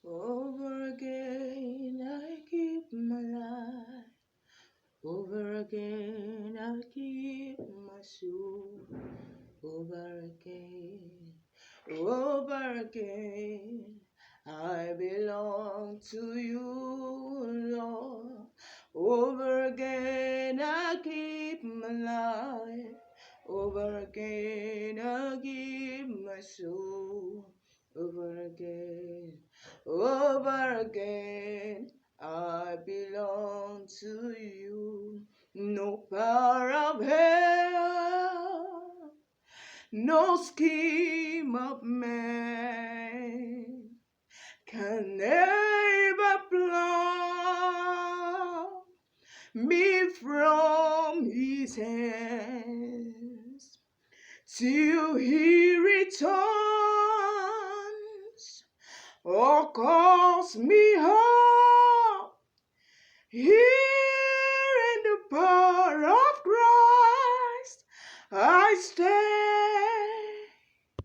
Over again I give my life. Over again I give my soul. Over again, over again, I belong to you, Lord. Over again I give my life. Over again I give my soul. Over again, I belong to you. No power of hell, no scheme of man can ever pluck me from his hands till he returns or calls me home here in the